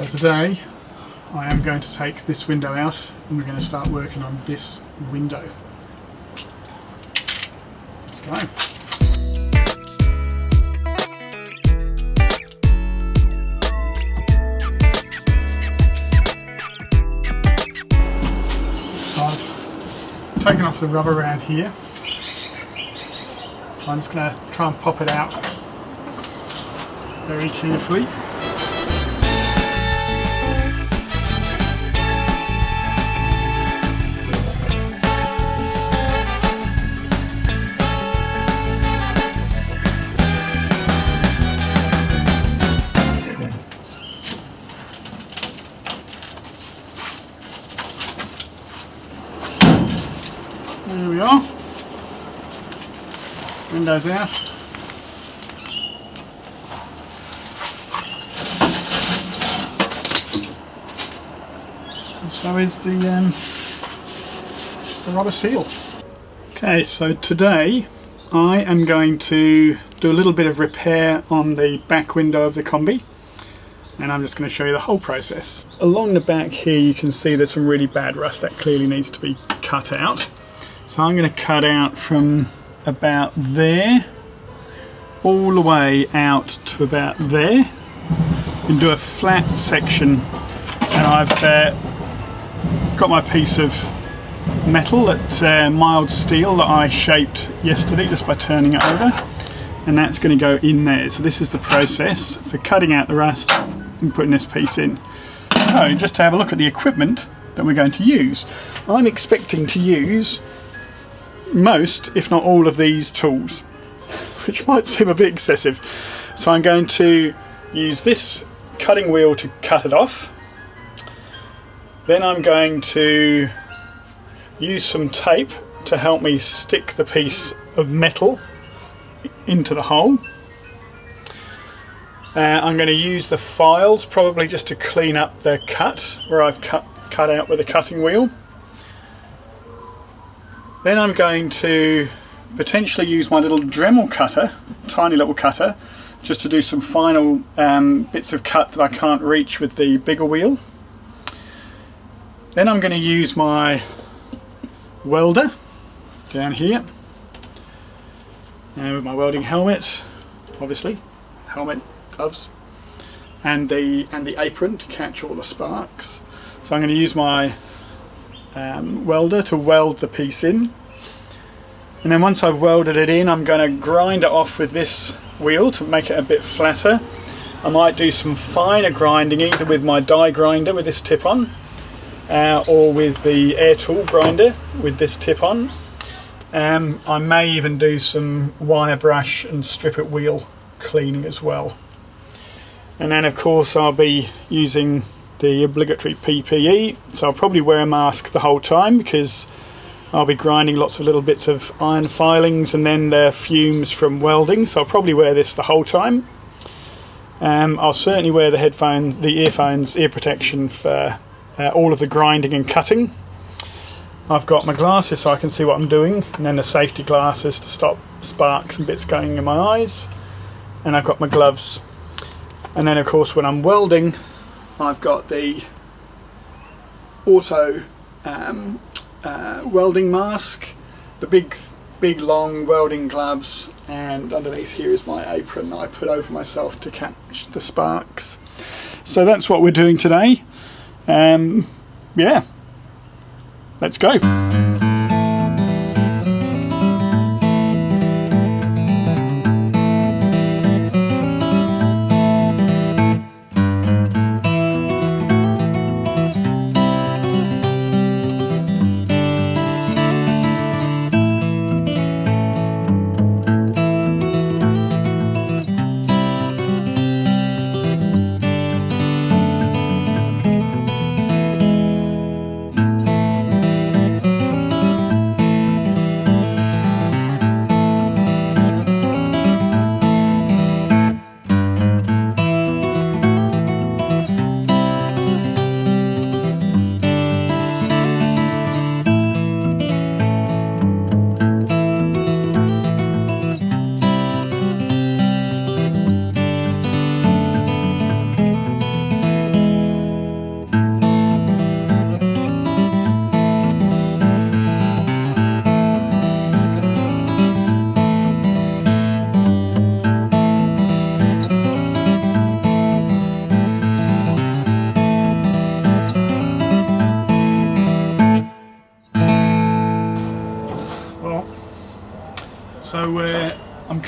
today I am going to take this window out and we're going to start working on this window. Let's go. So I've taken off the rubber around here. So I'm just going to try and pop it out very carefully. There we are. Windows out. And so is the rubber seal. Okay, so today I am going to do a little bit of repair on the back window of the Kombi, and I'm just going to show you the whole process. Along the back here you can see there's some really bad rust that clearly needs to be cut out. So I'm going to cut out from about there all the way out to about there and do a flat section, and I've got my piece of metal, that mild steel that I shaped yesterday just by turning it over, and that's going to go in there. So this is the process for cutting out the rust and putting this piece in. So just to have a look at the equipment that we're going to use, I'm expecting to use most, if not all, of these tools, which might seem a bit excessive. So I'm going to use this cutting wheel to cut it off. Then I'm going to use some tape to help me stick the piece of metal into the hole. I'm going to use the files probably just to clean up the cut where I've cut out with a cutting wheel. Then I'm going to potentially use my little Dremel cutter, tiny little cutter, just to do some final bits of cut that I can't reach with the bigger wheel. Then I'm going to use my welder down here, and with my welding helmet, obviously, helmet, gloves, and the apron to catch all the sparks. So I'm going to use my welder to weld the piece in, and then once I've welded it in, I'm going to grind it off with this wheel to make it a bit flatter. I might do some finer grinding either with my die grinder with this tip on, or with the air tool grinder with this tip on. I may even do some wire brush and strip it wheel cleaning as well. And then of course I'll be using the obligatory PPE, so I'll probably wear a mask the whole time because I'll be grinding lots of little bits of iron filings and then the fumes from welding, so I'll probably wear this the whole time. I'll certainly wear the headphones, the earphones, ear protection for all of the grinding and cutting. I've got my glasses so I can see what I'm doing, and then the safety glasses to stop sparks and bits going in my eyes, and I've got my gloves. And then of course when I'm welding, I've got the auto welding mask, the big long welding gloves, and underneath here is my apron that I put over myself to catch the sparks. So that's what we're doing today. Yeah, let's go.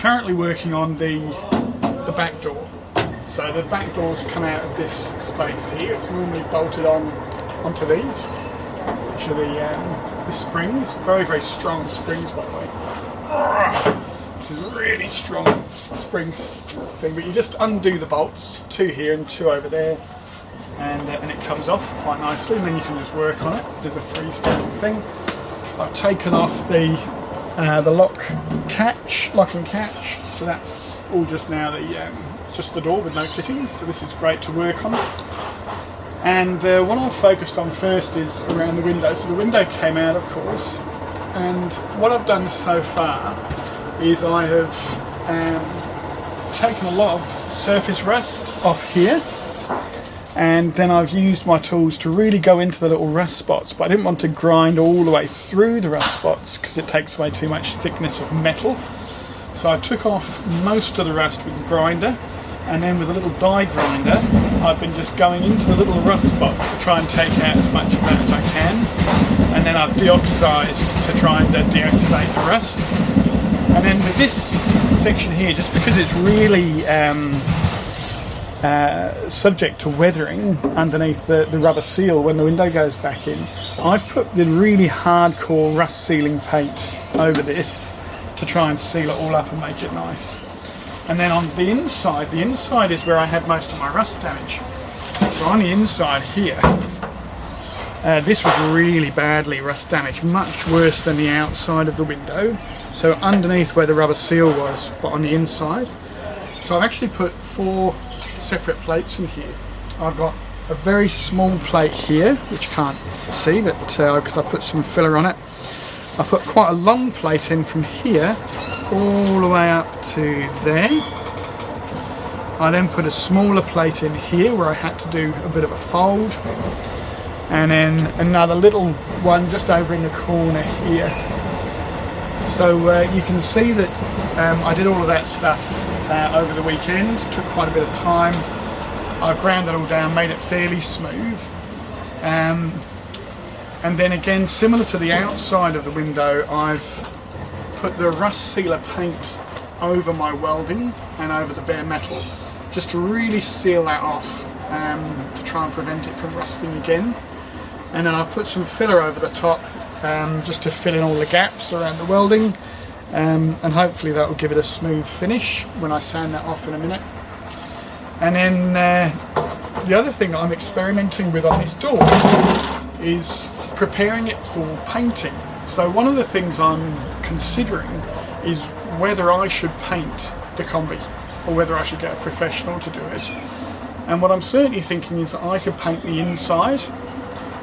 currently working on the back door. So the back doors come out of this space here. It's normally bolted onto these, which are the springs. Very, very strong springs, by the way. This is a really strong springs thing, but you just undo the bolts, 2 here and 2 over there, and it comes off quite nicely, and then you can just work on it. There's a freestanding thing. I've taken off the lock and catch, so that's all just now just the door with no fittings, so this is great to work on. And what I've focused on first is around the window. So the window came out, of course, and what I've done so far is I have taken a lot of surface rust off here, and then I've used my tools to really go into the little rust spots, but I didn't want to grind all the way through the rust spots because it takes away too much thickness of metal. So I took off most of the rust with the grinder, and then with a little die grinder I've been just going into the little rust spots to try and take out as much of that as I can, and then I've deoxidized to try and deactivate the rust. And then with this section here, just because it's really subject to weathering underneath the rubber seal when the window goes back in, I've put the really hardcore rust sealing paint over this to try and seal it all up and make it nice. And then on the inside is where I had most of my rust damage. So on the inside here, this was really badly rust damaged, much worse than the outside of the window. So underneath where the rubber seal was, but on the inside. So I've actually put 4 separate plates in here. I've got a very small plate here, which you can't see, but because I put some filler on it. I put quite a long plate in from here all the way up to there. I then put a smaller plate in here where I had to do a bit of a fold, and then another little one just over in the corner here. So you can see that I did all of that stuff over the weekend. Took quite a bit of time. I've ground it all down, made it fairly smooth. And then again, similar to the outside of the window, I've put the rust sealer paint over my welding and over the bare metal, just to really seal that off, to try and prevent it from rusting again. And then I've put some filler over the top, just to fill in all the gaps around the welding, and hopefully that will give it a smooth finish when I sand that off in a minute. And then the other thing I'm experimenting with on this door is preparing it for painting. So one of the things I'm considering is whether I should paint the Kombi or whether I should get a professional to do it. And what I'm certainly thinking is that I could paint the inside.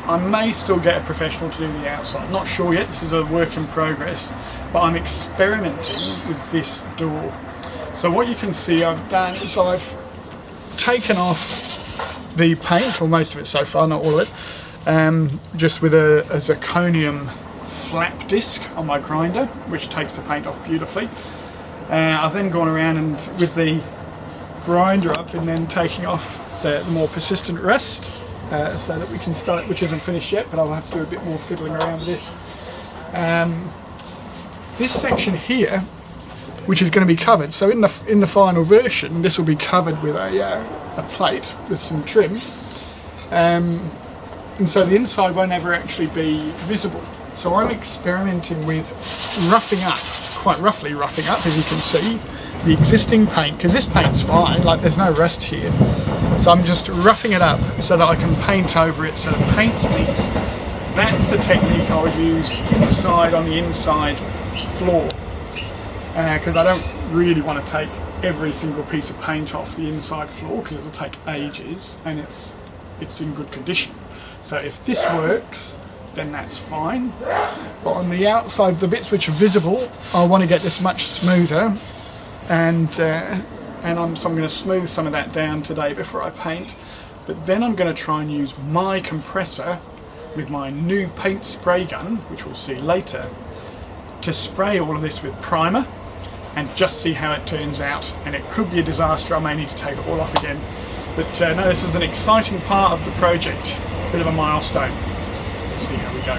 I may still get a professional to do the outside. Not sure yet, this is a work in progress, but I'm experimenting with this door. So what you can see I've done is I've taken off the paint, or most of it so far, not all of it, just with a zirconium flap disc on my grinder, which takes the paint off beautifully. I've then gone around and with the grinder up and then taking off the more persistent rust, so that we can start, which isn't finished yet, but I'll have to do a bit more fiddling around with this. This section here, which is going to be covered, so in the final version this will be covered with a plate with some trim, and so the inside won't ever actually be visible. So I'm experimenting with roughing up, quite roughly roughing up, as you can see, the existing paint, because this paint's fine, like there's no rust here. So I'm just roughing it up so that I can paint over it so the paint sticks. That's the technique I would use inside on the inside floor, because I don't really want to take every single piece of paint off the inside floor because it'll take ages and it's in good condition. So if this works, then that's fine. But on the outside, the bits which are visible, I want to get this much smoother, and so I'm going to smooth some of that down today before I paint. But then I'm going to try and use my compressor with my new paint spray gun, which we'll see later, to spray all of this with primer and just see how it turns out. And it could be a disaster, I may need to take it all off again. But no, this is an exciting part of the project, bit of a milestone. Let's see how we go.